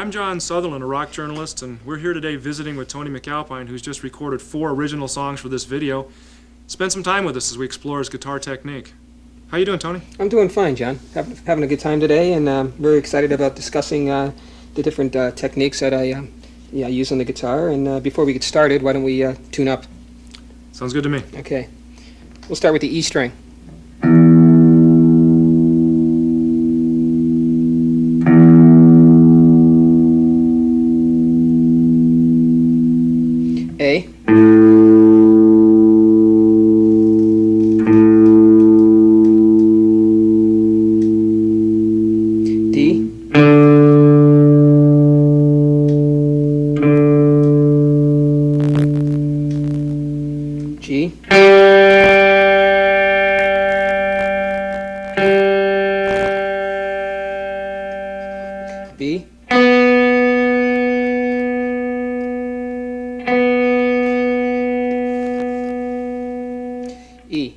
I'm John Sutherland, a rock journalist, and we're here today visiting with Tony MacAlpine, who's just recorded 4 original songs for this video. Spend some time with us as we explore his guitar technique. How you doing, Tony? I'm doing fine, John. Having a good time today, and very excited about discussing the different techniques that I use on the guitar. And before we get started, why don't we tune up? Sounds good to me. Okay. We'll start with the E string. A. D. G. B. E.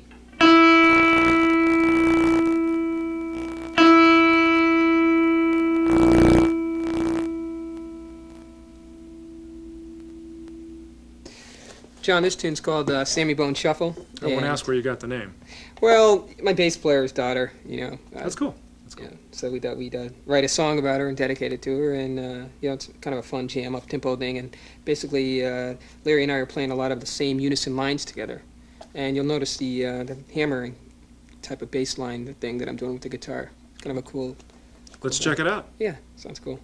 John, this tune's called Sammy Bone Shuffle. I won't ask where you got the name. Well, my bass player's daughter, you know. That's cool. That's cool. Yeah, so we'd write a song about her and dedicate it to her, and you know, it's kind of a fun jam up tempo thing. And basically, Larry and I are playing a lot of the same unison lines together, and you'll notice the hammering type of bass line thing that I'm doing with the guitar. It's kind of a cool. Let's check it out. Yeah, sounds cool.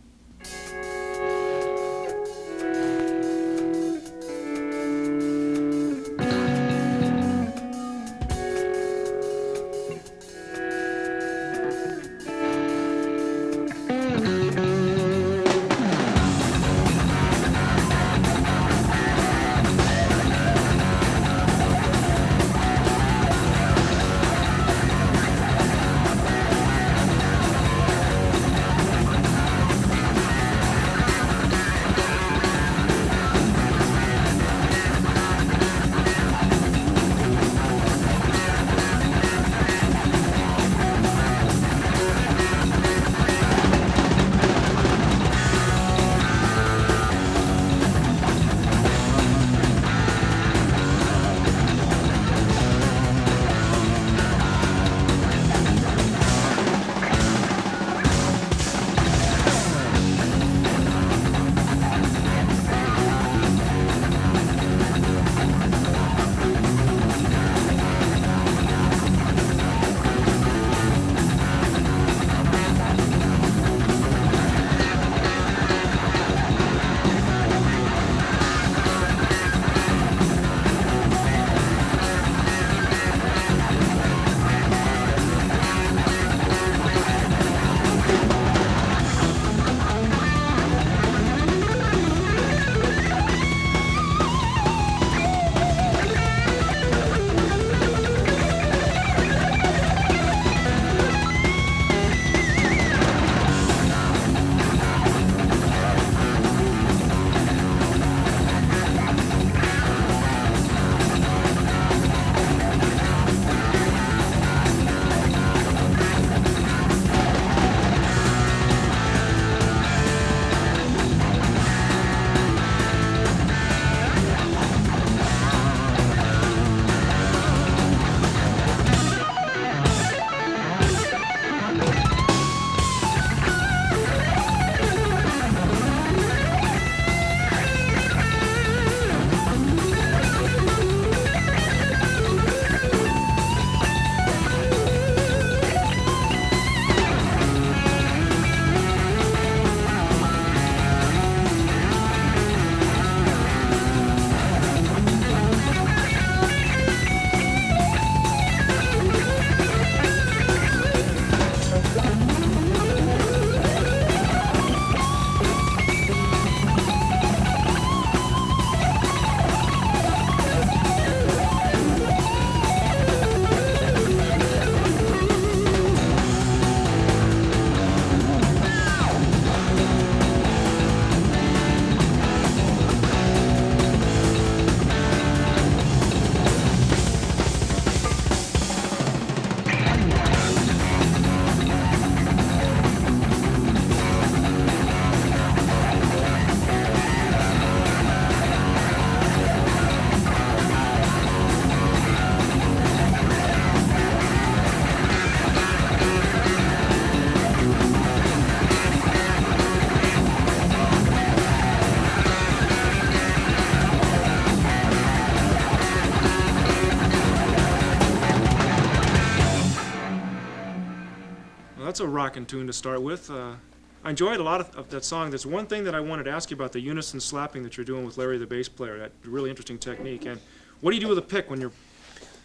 That's a rockin' tune to start with. I enjoyed a lot of that song. There's one thing that I wanted to ask you about the unison slapping that you're doing with Larry the bass player. That really interesting technique. And what do you do with a pick when you're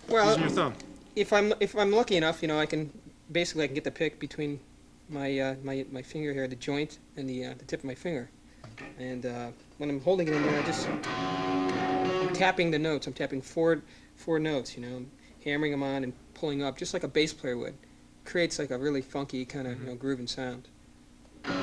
using your thumb? If I'm lucky enough, I can get the pick between my finger here, the joint, and the tip of my finger. And when I'm holding it in there, I'm tapping the notes. I'm tapping four notes. I'm hammering them on and pulling up, just like a bass player would. Creates like a really funky kind of grooving sound. You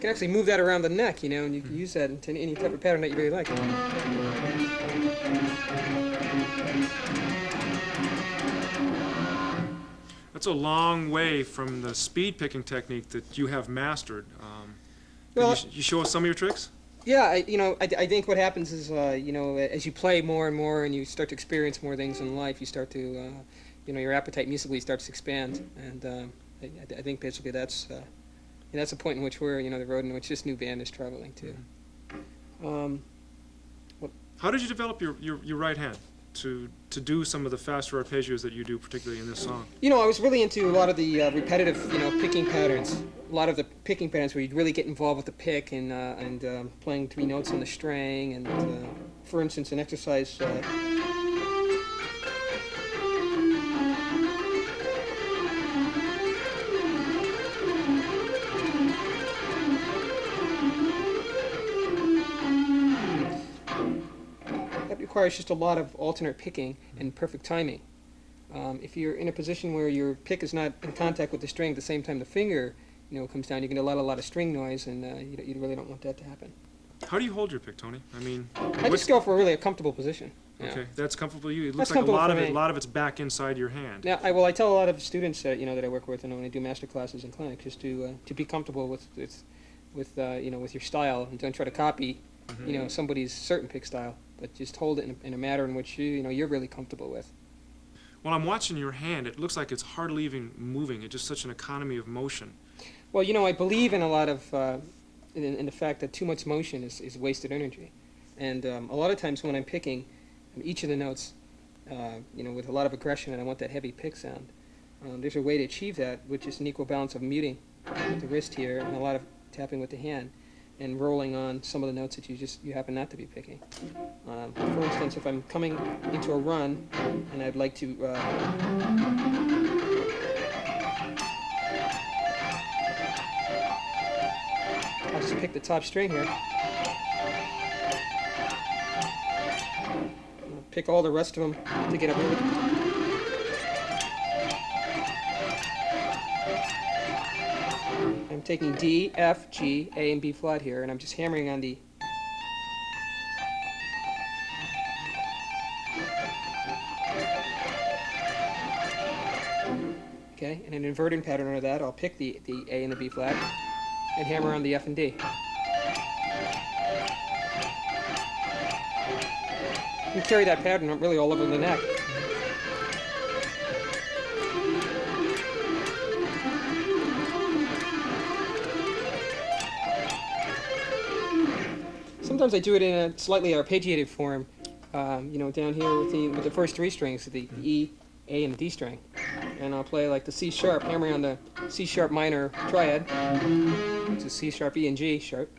can actually move that around the neck, and you can use that into any type of pattern that you really like. That's a long way from the speed picking technique that you have mastered. Well, you show us some of your tricks? Yeah, I think what happens is, as you play more and more and you start to experience more things in life, you start to, your appetite musically starts to expand. And I think basically that's the point in which we're, the road in which this new band is traveling to. How did you develop your right hand to do some of the faster arpeggios that you do, particularly in this song? I was really into a lot of the repetitive, picking patterns. A lot of the picking patterns where you'd really get involved with the pick and playing 3 notes on the string. And for instance, an exercise. Requires just a lot of alternate picking and perfect timing. If you're in a position where your pick is not in contact with the string at the same time the finger, comes down, you get a lot of string noise, and you really don't want that to happen. How do you hold your pick, Tony? I just go for really a comfortable position. Okay, that's comfortable to you. It looks That's like a comfortable lot of it's back inside your hand. Yeah, I tell a lot of students that I work with, when I do master classes in clinics, just to be comfortable with your style, and don't try to copy somebody's certain pick style, but just hold it in a manner in which you're really comfortable with. Well, I'm watching your hand. It looks like it's hardly even moving. It's just such an economy of motion. Well, I believe in a lot of in the fact that too much motion is wasted energy, and a lot of times when I'm picking each of the notes, with a lot of aggression, and I want that heavy pick sound, there's a way to achieve that, which is an equal balance of muting with the wrist here and a lot of tapping with the hand, and rolling on some of the notes that you happen not to be picking. For instance, if I'm coming into a run and I'd like to I'll just pick the top string here. I'll pick all the rest of them to get a really I'm taking D, F, G, A, and B flat here, and I'm just hammering on the okay, and an inverted pattern under that, I'll pick the A and the B flat and hammer on the F and D. You can carry that pattern really all over the neck. Sometimes I do it in a slightly arpeggiated form, down here with the first 3 strings, the E, A, and the D string. And I'll play like the C sharp, hammering on the C sharp minor triad, which is C sharp, E, and G sharp.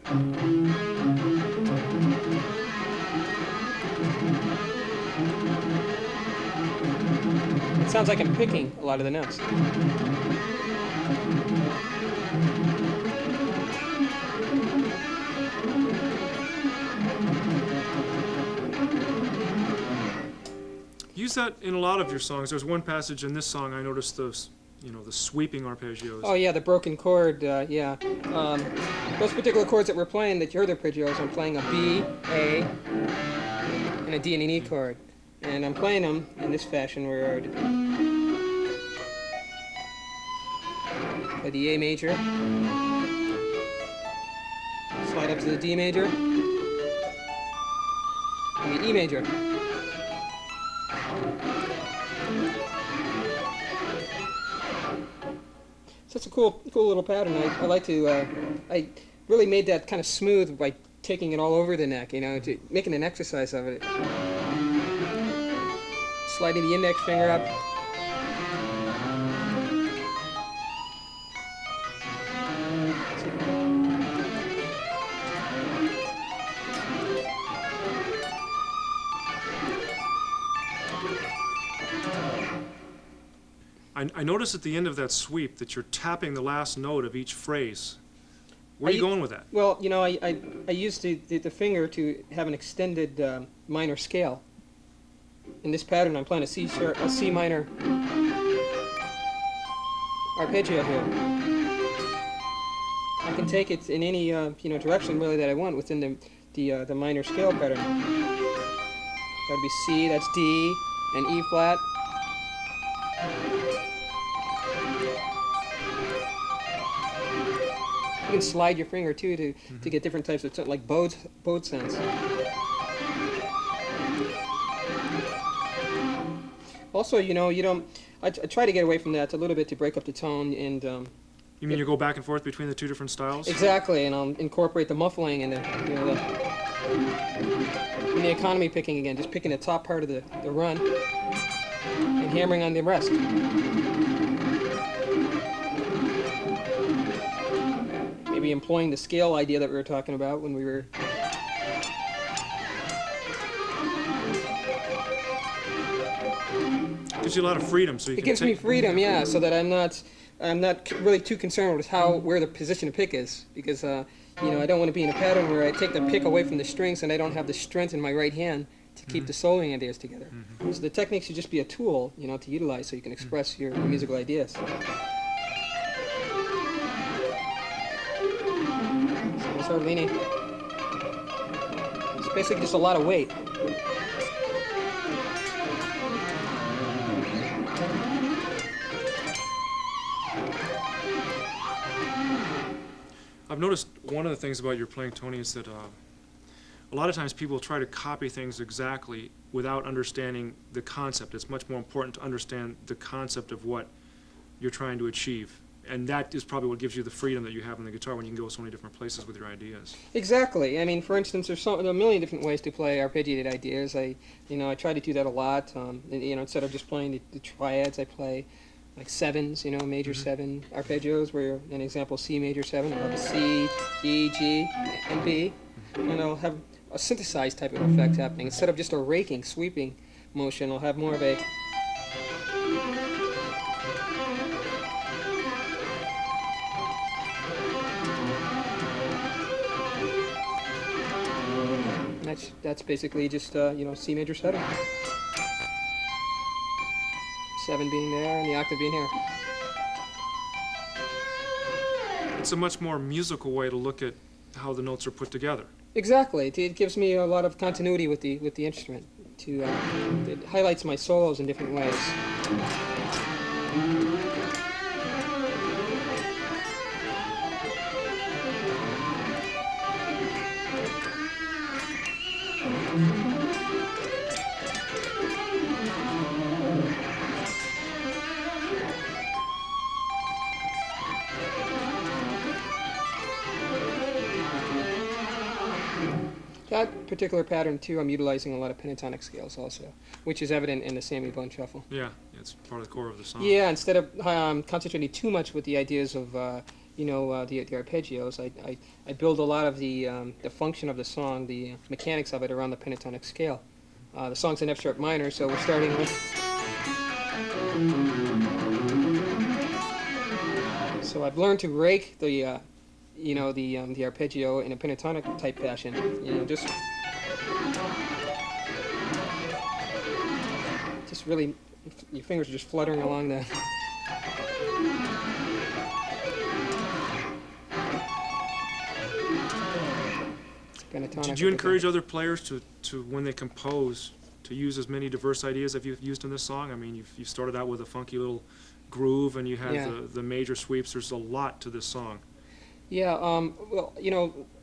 It sounds like I'm picking a lot of the notes. Use that in a lot of your songs. There's one passage in this song I noticed the sweeping arpeggios. Oh yeah, the broken chord. Yeah, those particular chords that we're playing, that you heard the arpeggios, I'm playing a B, A, and a D and an E chord, and I'm playing them in this fashion where I play the A major, slide up to the D major, and the E major. So it's a cool little pattern. I like to. I really made that kind of smooth by taking it all over the neck. Making an exercise of it. Sliding the index finger up. I notice at the end of that sweep that you're tapping the last note of each phrase. Where are you going with that? Well, I used the finger to have an extended minor scale. In this pattern, I'm playing a C minor arpeggio here. I can take it in any direction really that I want within the minor scale pattern. That would be C, that's D, and E flat. You can slide your finger too to get different types of like bowed sounds. Also, I try to get away from that a little bit to break up the tone and. You mean you go back and forth between the two different styles? Exactly, and I'll incorporate the muffling and the economy picking again, just picking the top part of the run and hammering on the rest. Maybe employing the scale idea that we were talking about when we were. Gives you a lot of freedom, so you can. It gives me freedom, yeah, so that I'm not really too concerned with where the position of pick is, because I don't want to be in a pattern where I take the pick away from the strings and I don't have the strength in my right hand to keep the soloing ideas together. So the technique should just be a tool, to utilize so you can express your musical ideas. So start leaning. It's basically just a lot of weight. I've noticed one of the things about your playing, Tony, is that a lot of times people try to copy things exactly without understanding the concept. It's much more important to understand the concept of what you're trying to achieve. And that is probably what gives you the freedom that you have on the guitar when you can go so many different places with your ideas. Exactly. I mean, for instance, there are a million different ways to play arpeggiated ideas. I try to do that a lot. Instead of just playing the triads, I play like sevens, major seven arpeggios, where an example C major seven, I'll have a C, E, G, and B, and I'll have a synthesized type of effect happening. Instead of just a raking, sweeping motion, I'll have more of a that's basically just C major seven. 7 being there and the octave being here. It's a much more musical way to look at how the notes are put together. Exactly. It gives me a lot of continuity with the instrument. It highlights my solos in different ways. That particular pattern, too, I'm utilizing a lot of pentatonic scales also, which is evident in the Sammy Bone Shuffle. Yeah, it's part of the core of the song. Yeah, instead of concentrating too much with the ideas of, the arpeggios, I build a lot of the function of the song, the mechanics of it around the pentatonic scale. The song's in F sharp minor, so we're starting with. So I've learned to rake the the arpeggio in a pentatonic type fashion. Just really, your fingers are just fluttering along the. Did you encourage other players to when they compose, to use as many diverse ideas as you've used in this song? I mean, you started out with a funky little groove, and you had the major sweeps. There's a lot to this song. Yeah, well,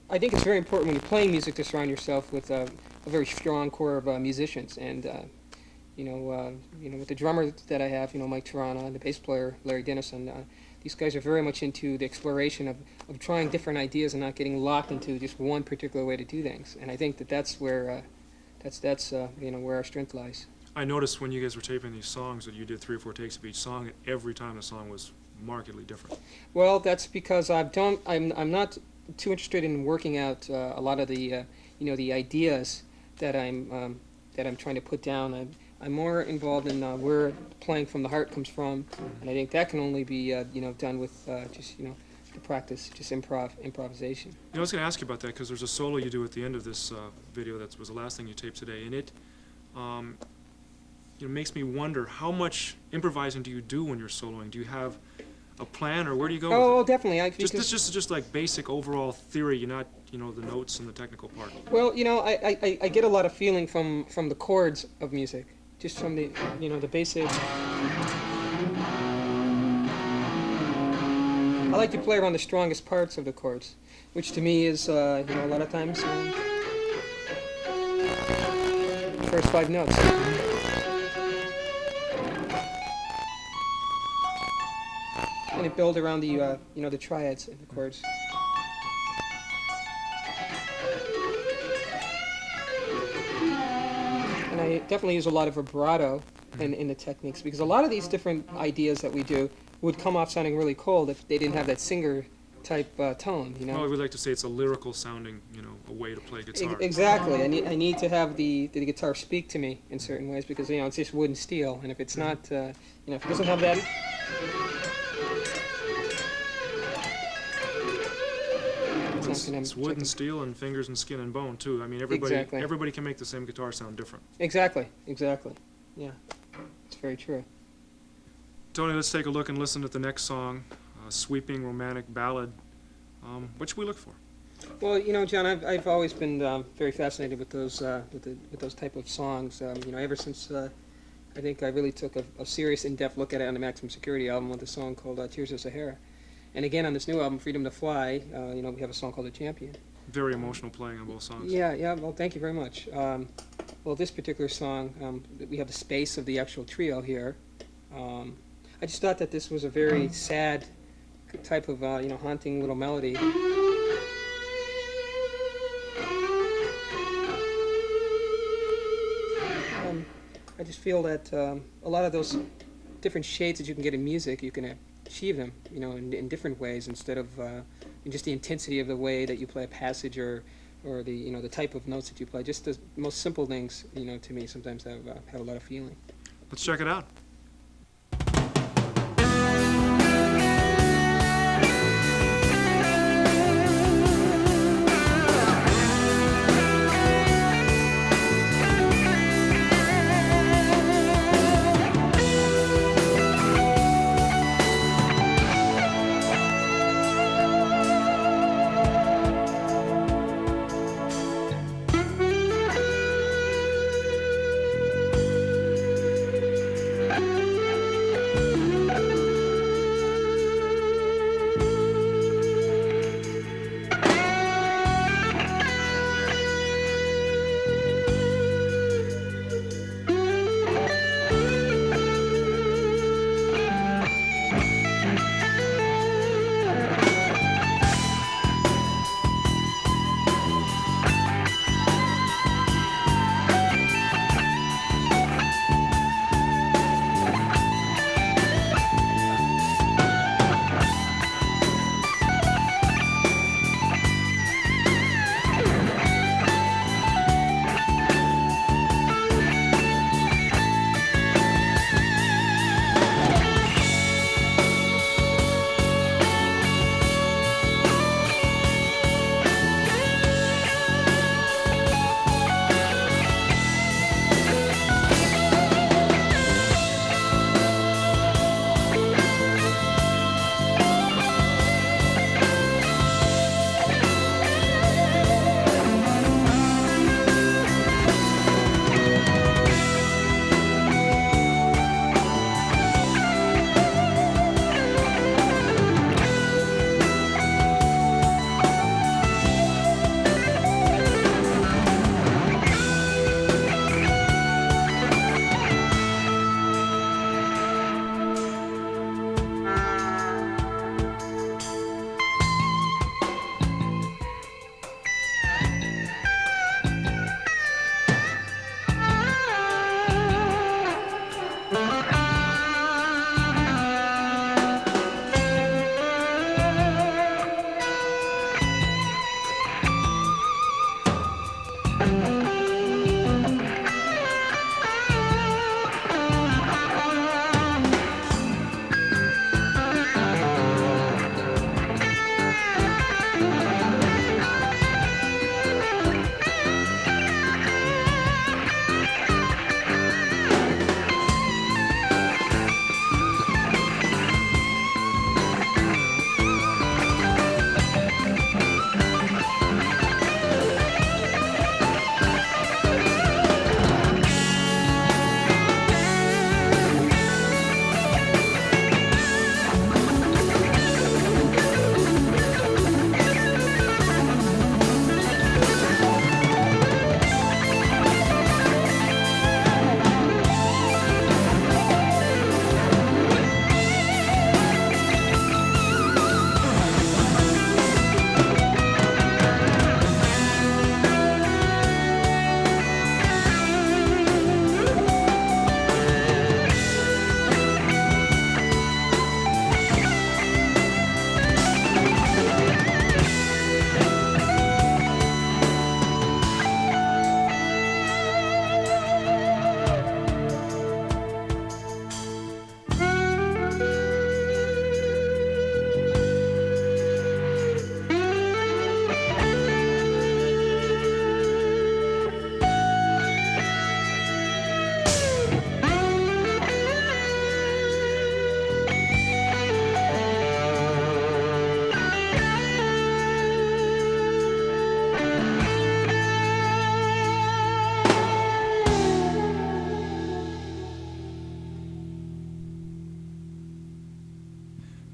I think it's very important when you're playing music to surround yourself with a very strong core of musicians. And, with the drummer that I have, Mike Tirana, and the bass player, Larry Dennison, these guys are very much into the exploration of trying different ideas and not getting locked into just one particular way to do things. And I think that that's where where our strength lies. I noticed when you guys were taping these songs that you did 3 or 4 takes of each song, and every time the song was markedly different. Well, that's because I'm not too interested in working out a lot of the the ideas that I'm trying to put down. I'm more involved in where playing from the heart comes from, and I think that can only be done with just the practice, just improvisation. I was going to ask you about that because there's a solo you do at the end of this video that was the last thing you taped today, and it makes me wonder how much improvising do you do when you're soloing? Do you have a plan, or where do you go with it? Oh, definitely. This is just like basic overall theory. You're not the notes and the technical part. Well, I get a lot of feeling from the chords of music, just from the the basic. I like to play around the strongest parts of the chords, which to me is a lot of times first 5 notes. And it builds around the the triads of the chords. And I definitely use a lot of vibrato in the techniques, because a lot of these different ideas that we do would come off sounding really cold if they didn't have that singer type tone. Well, I would like to say it's a lyrical sounding, a way to play guitar. Exactly. I need to have the guitar speak to me in certain ways, because it's just wood and steel, and if it's not, if it doesn't have that. It's wood and steel and fingers and skin and bone too. I mean, everybody can make the same guitar sound different. Exactly. Yeah, it's very true. Tony, let's take a look and listen to the next song, sweeping romantic ballad. What should we look for? Well, John, I've always been very fascinated with those those type of songs. Ever since I think I really took a serious, in-depth look at it on the Maximum Security album with a song called "Tears of Sahara." And again, on this new album, Freedom to Fly, we have a song called "The Champion." Very emotional playing on both songs. Yeah. Well, thank you very much. Well, this particular song, we have the space of the actual trio here. I just thought that this was a very sad type of, haunting little melody. I just feel that a lot of those different shades that you can get in music, you can achieve them, in different ways, instead of in just the intensity of the way that you play a passage or the the type of notes that you play. Just the most simple things, to me sometimes have a lot of feeling. Let's check it out.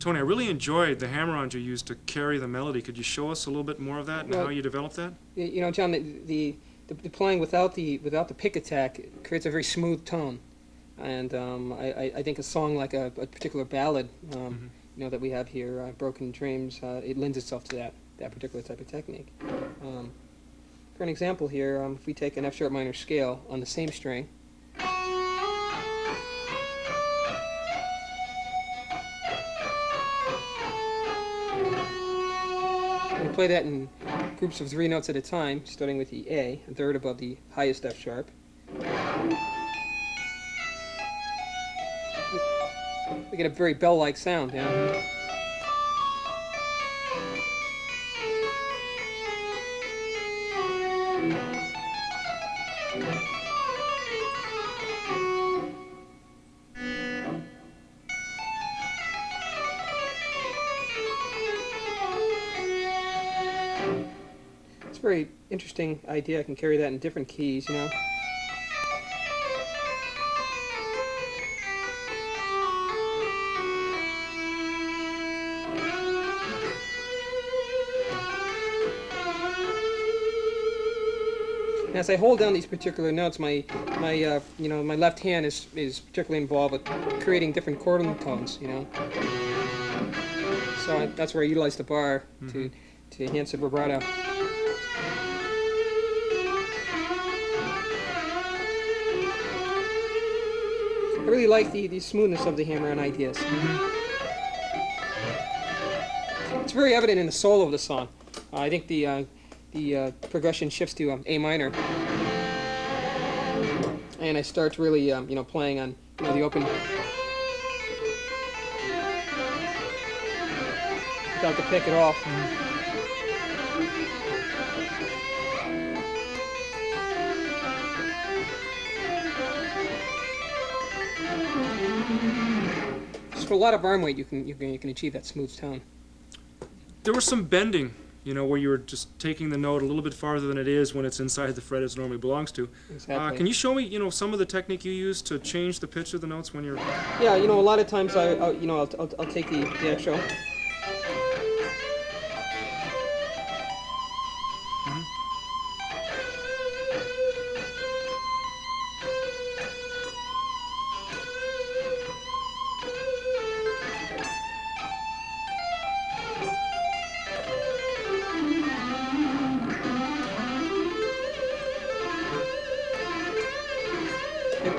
Tony, I really enjoyed the hammer-ons you used to carry the melody. Could you show us a little bit more of that and Well, how you developed that? You know, John, the playing without the pick attack creates a very smooth tone, and I think a song like a particular ballad, you know, that we have here, "Broken Dreams," it lends itself to that particular type of technique. For an example here, if we take an F sharp minor scale on the same string. We play that in groups of 3 notes at a time, starting with the A, a third above the highest F sharp. We get a very bell-like sound, yeah. It's a very interesting idea. I can carry that in different keys, you know. As I hold down these particular notes, my left hand is particularly involved with creating different chordal tones, you know. So that's where I utilize the bar to enhance the vibrato. I really like the smoothness of the hammer-on ideas. It's very evident in the solo of the song. I think the progression shifts to A minor, and I start really playing on the open without the pick at all. Just for a lot of arm weight, you can achieve that smooth tone. There was some bending, where you were just taking the note a little bit farther than it is when it's inside the fret it normally belongs to. Exactly. Can you show me, some of the technique you use to change the pitch of the notes when you're... Yeah, a lot of times I'll take the actual.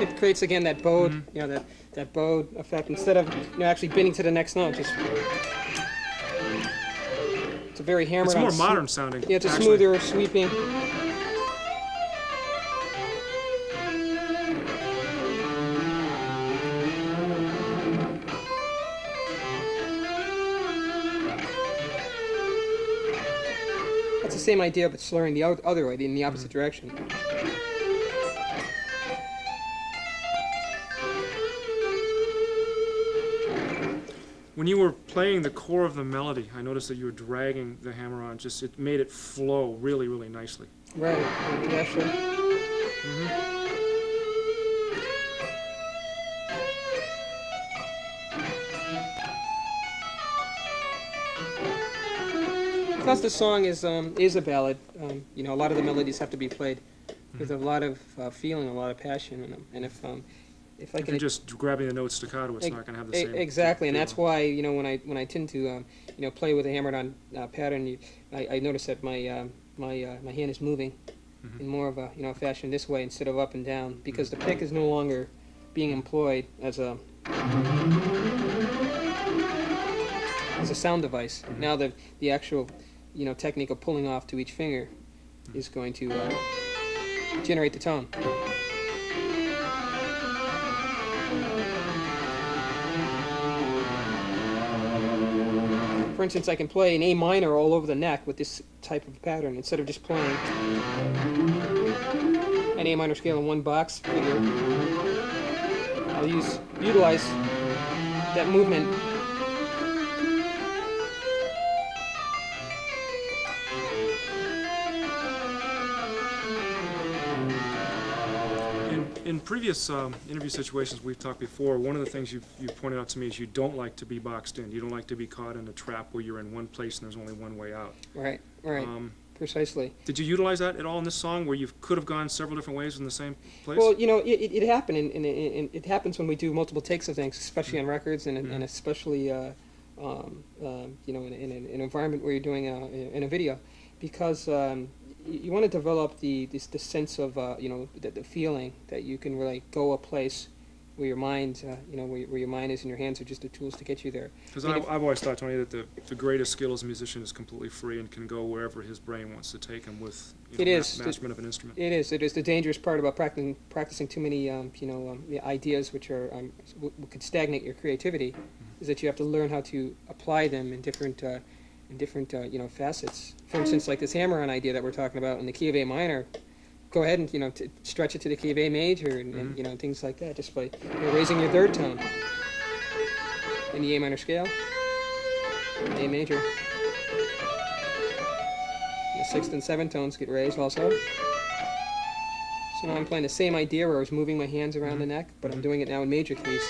It creates again that bowed, that bowed effect instead of actually bending to the next note. Just it's a very hammered. It's more modern sounding. Yeah, it's a actually. smoother sweeping. same idea, but slurring the other way, in the opposite direction. When you were playing the core of the melody, I noticed that you were dragging the hammer on. Just it made it flow really, really nicely. Right. Yeah, sure. Because the song is a ballad, you know, a lot of the melodies have to be played with a lot of feeling, a lot of passion in them. And if I If can you're just grabbing the note staccato, it's not going to have the same. exactly, and feel. that's why, you know, when I tend to you know, play with a hammered-on pattern, I notice that my my hand is moving in more of a, you know, fashion this way instead of up and down, because the pick is no longer being employed as a sound device. Now the actual, you know, technique of pulling off to each finger is going to generate the tone. For instance, I can play an A minor all over the neck with this type of pattern instead of just playing an A minor scale in one box figure. I'll utilize that movement. In previous interview situations we've talked before, one of the things you pointed out to me is you don't like to be boxed in. You don't like to be caught in a trap where you're in one place and there's only one way out. Right, right, precisely. Did you utilize that at all in this song, where you could have gone several different ways in the same place? Well, you know, it happened, and it happens when we do multiple takes of things, especially on records, and especially, you know, in an environment where you're doing in a video, because you want to develop the sense of, you know, the feeling that you can really go a place where your mind, you know, where your mind is and your hands are just the tools to get you there. Because I've always thought, Tony, that the greatest skill as a musician is completely free and can go wherever his brain wants to take him with, you know, masterment of an instrument. It is. It is the dangerous part about practicing too many, you know, ideas which are could stagnate your creativity, is that you have to learn how to apply them in different you know, facets. For instance, like this hammer-on idea that we're talking about in the key of A minor, go ahead and, you know, stretch it to the key of A major, and you know, things like that, just by, you know, raising your third tone in the A minor scale, A major. The sixth and seventh tones get raised also. So now I'm playing the same idea where I was moving my hands around the neck, but I'm doing it now in major keys.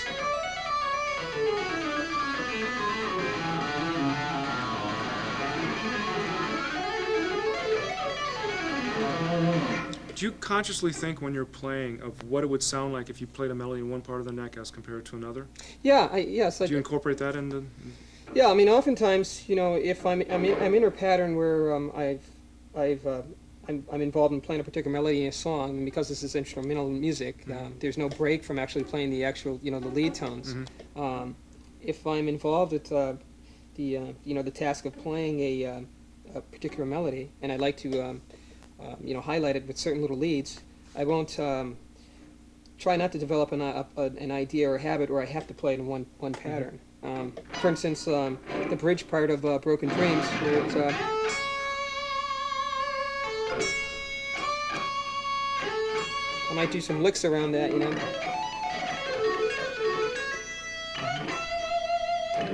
Do you consciously think when you're playing of what it would sound like if you played a melody in one part of the neck as compared to another? Yeah, yes. Do you incorporate that in the... Yeah, I mean, oftentimes, you know, if I'm in a pattern where I'm involved in playing a particular melody in a song, and because this is instrumental music, there's no break from actually playing the actual, you know, the lead tones. If I'm involved with you know, the task of playing a particular melody, and I'd like to you know, highlight it with certain little leads, I won't try not to develop an idea or a habit where I have to play it in one pattern. For instance, the bridge part of Broken Dreams, where it's, I might do some licks around that, you know.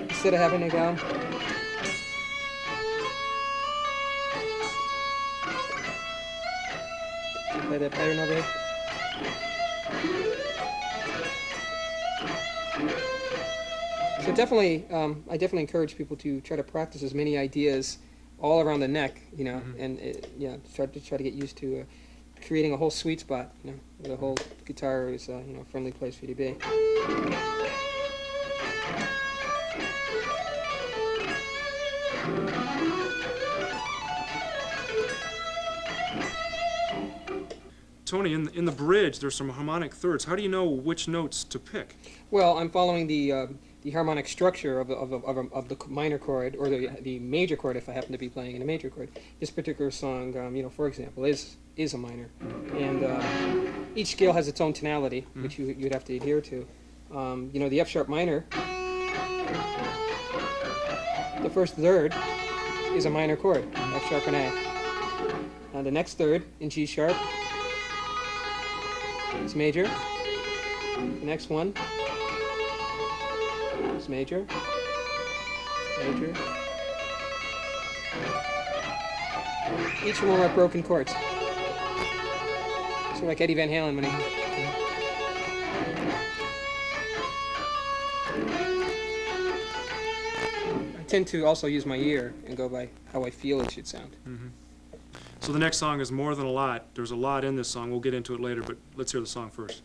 Instead of having to go. Play that pattern over here. So definitely, I definitely encourage people to try to practice as many ideas all around the neck, you know, and yeah, try to get used to creating a whole sweet spot, you know, where the whole guitar is, you know, a friendly place for you to be. Tony, in the bridge, there's some harmonic thirds. How do you know which notes to pick? Well, I'm following the harmonic structure of the minor chord, or the major chord if I happen to be playing in a major chord. This particular song, you know, for example, is a minor, and each scale has its own tonality, which you'd have to adhere to. You know, the F sharp minor, the first third is a minor chord, F sharp and A. The next third in G sharp is major. The next one is major, major. Each of them are broken chords. Sort of like Eddie Van Halen when he... I tend to also use my ear and go by how I feel it should sound. Mm-hmm. So the next song is More Than a Lot. There's a lot in this song. We'll get into it later, but let's hear the song first.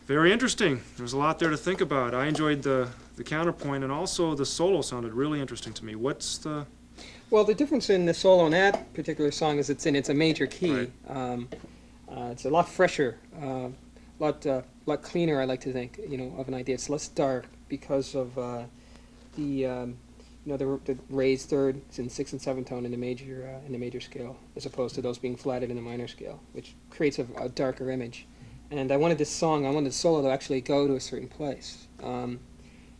Very interesting. There's a lot there to think about. I enjoyed the counterpoint, and also the solo sounded really interesting to me. What's the... Well, the difference in the solo in that particular song is it's a major key. Right. It's a lot fresher, lot cleaner. I like to think, of an idea. It's less dark, because of the raised third is in 6th and 7th tone in the major scale, as opposed to those being flatted in the minor scale, which creates a darker image. And I wanted the solo to actually go to a certain place.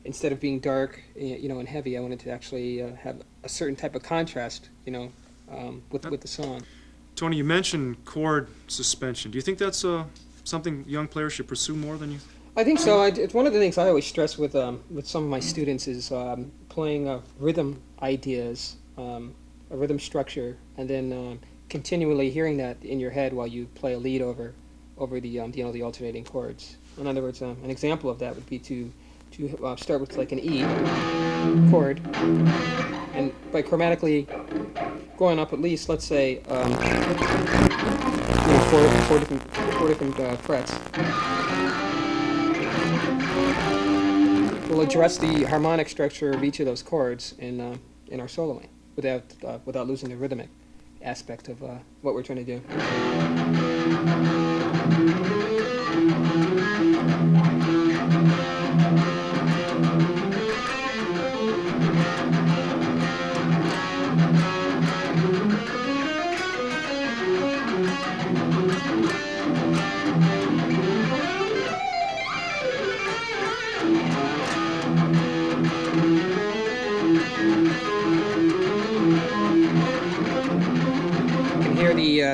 Instead of being dark, and heavy, I wanted to actually have a certain type of contrast, with the song. Tony, you mentioned chord suspension. Do you think that's something young players should pursue more than you? I think so. It's one of the things I always stress with some of my students is playing rhythm ideas, a rhythm structure, and then continually hearing that in your head while you play a lead over the alternating chords. In other words, an example of that would be to start with like an E chord, and by chromatically going up at least, let's say, four different frets, we'll address the harmonic structure of each of those chords in our soloing without losing the rhythmic aspect of what we're trying to do.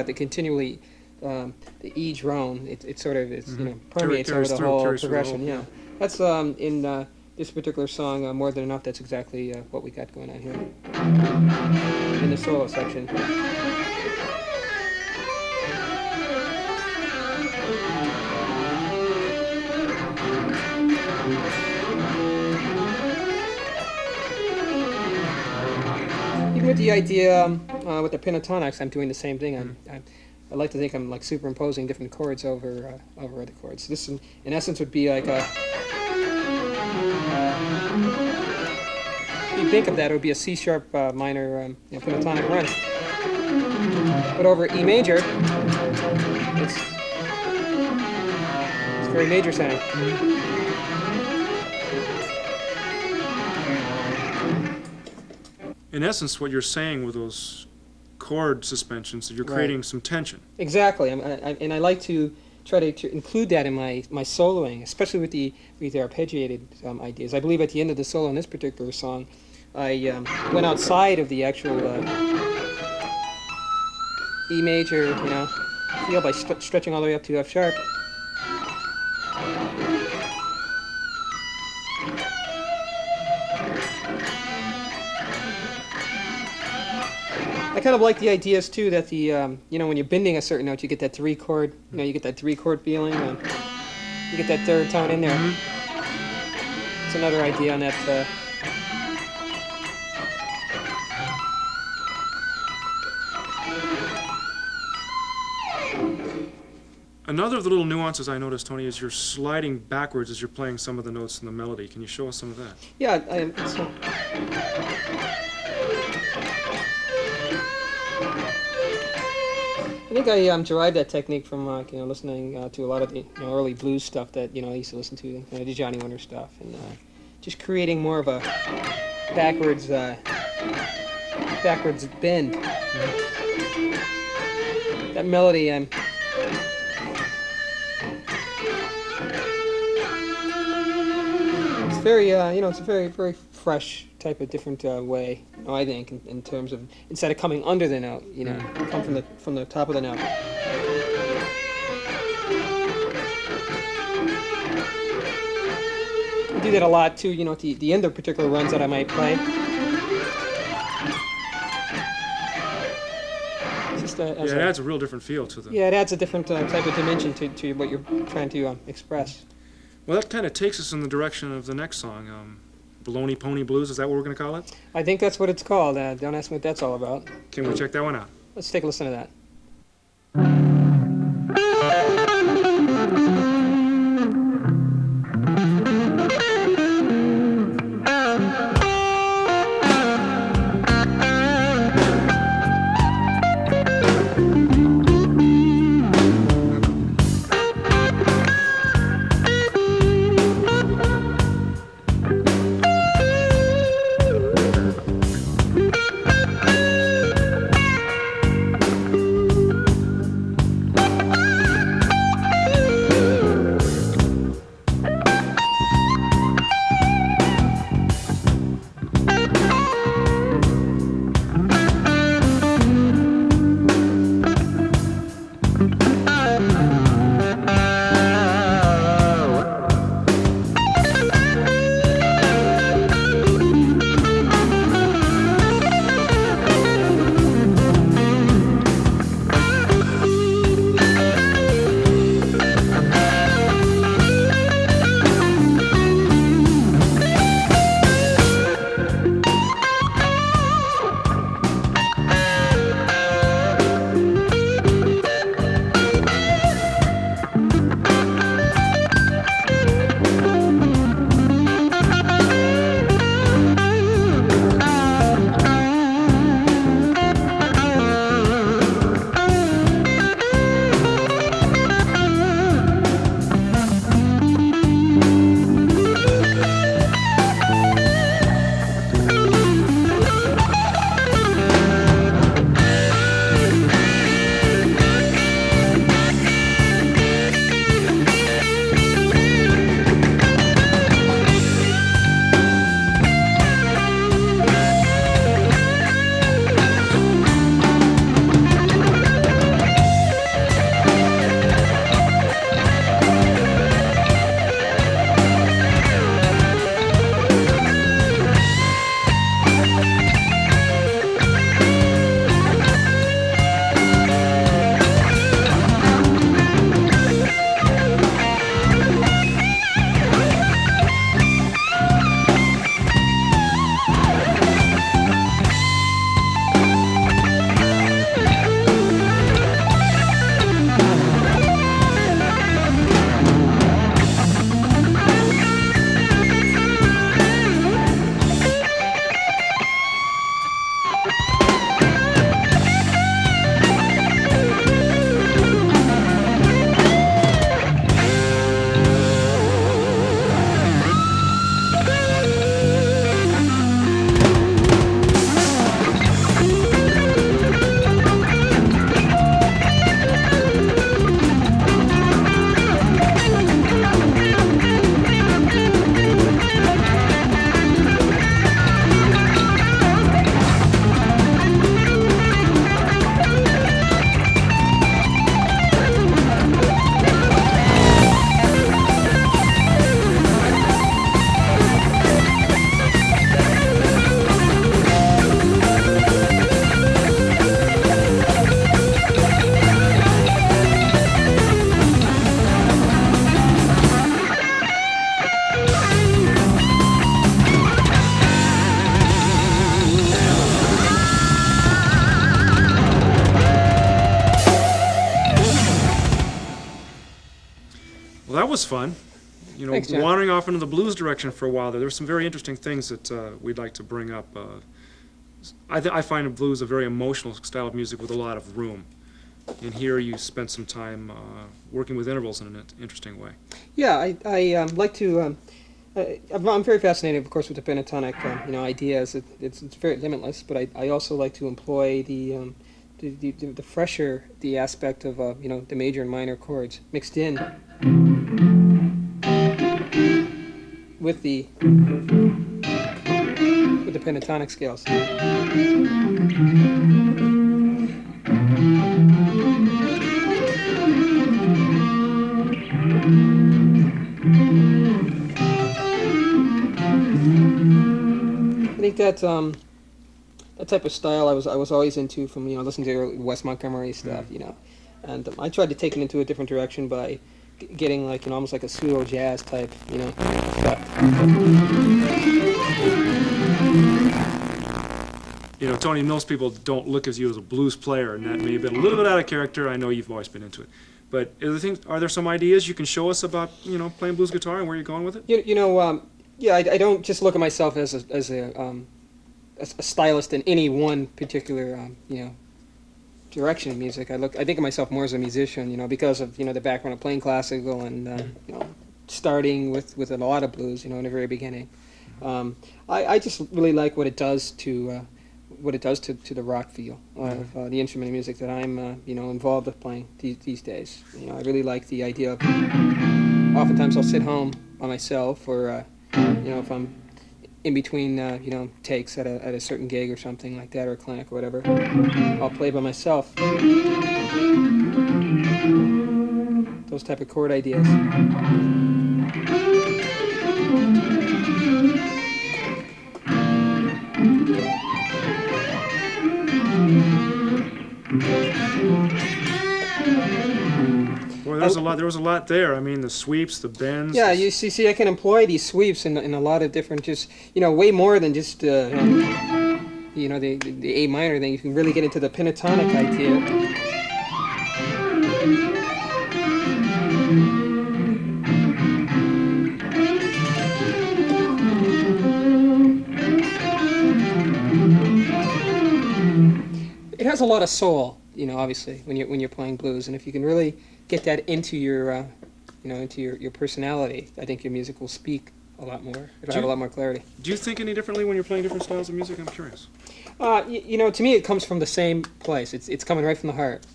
The continually the E drone, it sort of permeates over the whole progression. Yeah, that's in this particular song more than enough. That's exactly what we got going on here in the solo section. Even with the idea with the pentatonics, I'm doing the same thing. I like to think I'm like superimposing different chords over other chords. This, in essence, would be like a. If you think of that, it would be a C sharp minor pentatonic run. But over E major, it's very major sounding. In essence, what you're saying with those chord suspensions, that you're creating some tension. Exactly, and I like to try to include that in my soloing, especially with the arpeggiated ideas. I believe at the end of the solo in this particular song, I went outside of the actual E major, feel by stretching all the way up to F sharp. I kind of like the ideas too that the when you're bending a certain note, you get that three chord, you get that three chord feeling, and you get that third tone in there. It's another idea on that. Another of the little nuances I noticed, Tony, is you're sliding backwards as you're playing some of the notes in the melody. Can you show us some of that? Yeah, I think I derived that technique from listening to a lot of the early blues stuff that I used to listen to, the Johnny Winter stuff, and just creating more of a backwards bend. That melody, it's very it's a very very fresh type of different way, I think, in terms of instead of coming under the note, come from the top of the note. I do that a lot too, at the end of particular runs that I might play. Just, it adds a real different feel to them. Yeah, it adds a different type of dimension to what you're trying to express. Well, that kind of takes us in the direction of the next song. Baloney Pony Blues, is that what we're going to call it? I think that's what it's called. Don't ask me what that's all about. Can we check that one out? Let's take a listen to that. was fun. You know, Thanks, John. wandering off into the blues direction for a while there. There were some very interesting things that we'd like to bring up. I find blues a very emotional style of music with a lot of room. And here you spent some time working with intervals in an interesting way. Yeah, I like to. I'm very fascinated, of course, with the pentatonic ideas. It's very limitless, but I also like to employ the fresher the aspect of the major and minor chords mixed in with the pentatonic scales. I think that type of style I was always into from listening to Wes Montgomery stuff, and I tried to take it into a different direction by getting like almost like a pseudo jazz type stuff. You know, Tony, most people don't look at you as a blues player, and that may have been a little bit out of character. I know you've always been into it. But are there some ideas you can show us about, playing blues guitar and where you're going with it? Yeah, I don't just look at myself as a stylist in any one particular, direction of music. I think of myself more as a musician, because of, the background of playing classical and, starting with a lot of blues, in the very beginning. I just really like what it does to the rock feel of the instrument of music that I'm involved with playing these days. I really like the idea of oftentimes I'll sit home by myself, or if I'm in between takes at a certain gig or something like that, or a clinic or whatever, I'll play by myself. Those type of chord ideas. Boy, there was a lot there. I mean, the sweeps, the bends. Yeah, you see, I can employ these sweeps in a lot of different, way more than just, the A minor thing. You can really get into the pentatonic idea. It has a lot of soul, obviously, when you're playing blues, and if you can really get that into your, into your personality, I think your music will speak a lot more. It'll have a lot more clarity. Do you think any differently when you're playing different styles of music? I'm curious. To me, it comes from the same place. It's coming right from the heart.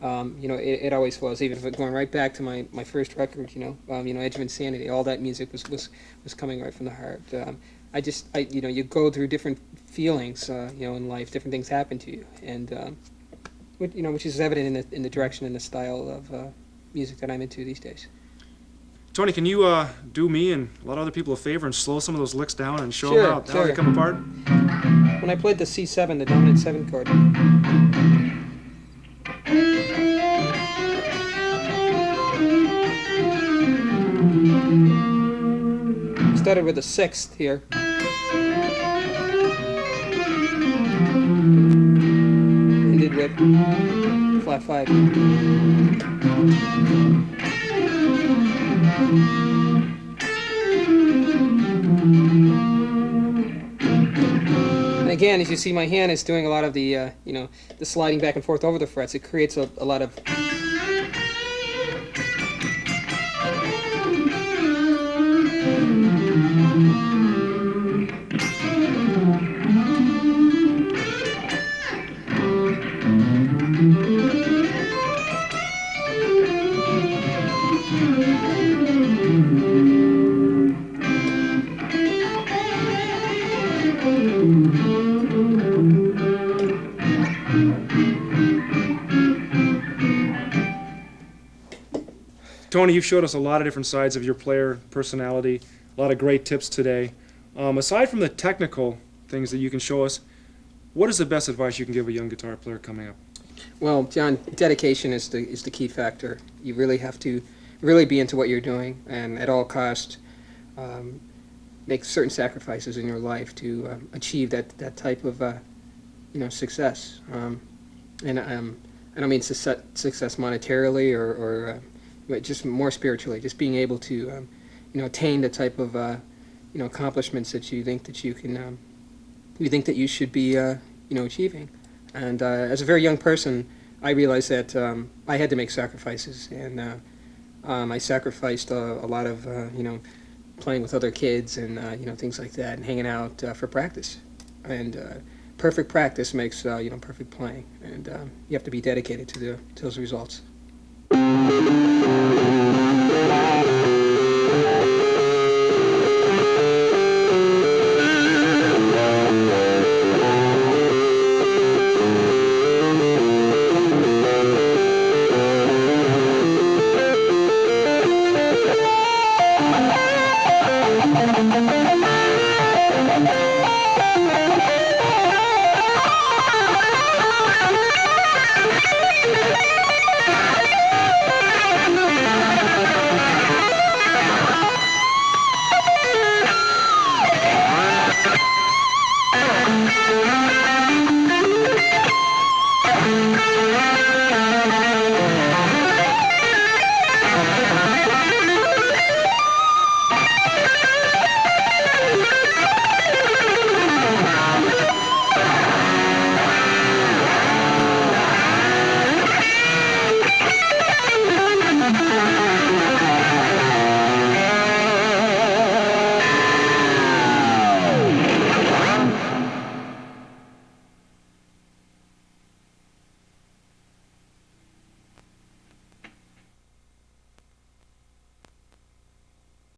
It always was. Even if it's going right back to my first record, Edge of Insanity, all that music was coming right from the heart. You go through different feelings, in life. Different things happen to you, and which is evident in the direction and the style of music that I'm into these days. Tony, can you do me and a lot of other people a favor and slow some of those licks down and show them how they come apart? When I played the C7, the dominant 7 chord. Started with a 6th here. Ended with flat 5. And again, as you see, my hand is doing a lot of the the sliding back and forth over the frets. It creates a lot of Tony, you've showed us a lot of different sides of your player personality, a lot of great tips today. Aside from the technical things that you can show us, what is the best advice you can give a young guitar player coming up? Well, John, dedication is the key factor. You really have to really be into what you're doing, and at all costs make certain sacrifices in your life to achieve that type of success. And I don't mean success monetarily or but just more spiritually, just being able to, attain the type of, accomplishments that you think that you can, you think that you should be, achieving. And as a very young person, I realized that I had to make sacrifices, and I sacrificed a lot of, playing with other kids and things like that, and hanging out for practice. And perfect practice makes perfect playing, and you have to be dedicated to those results.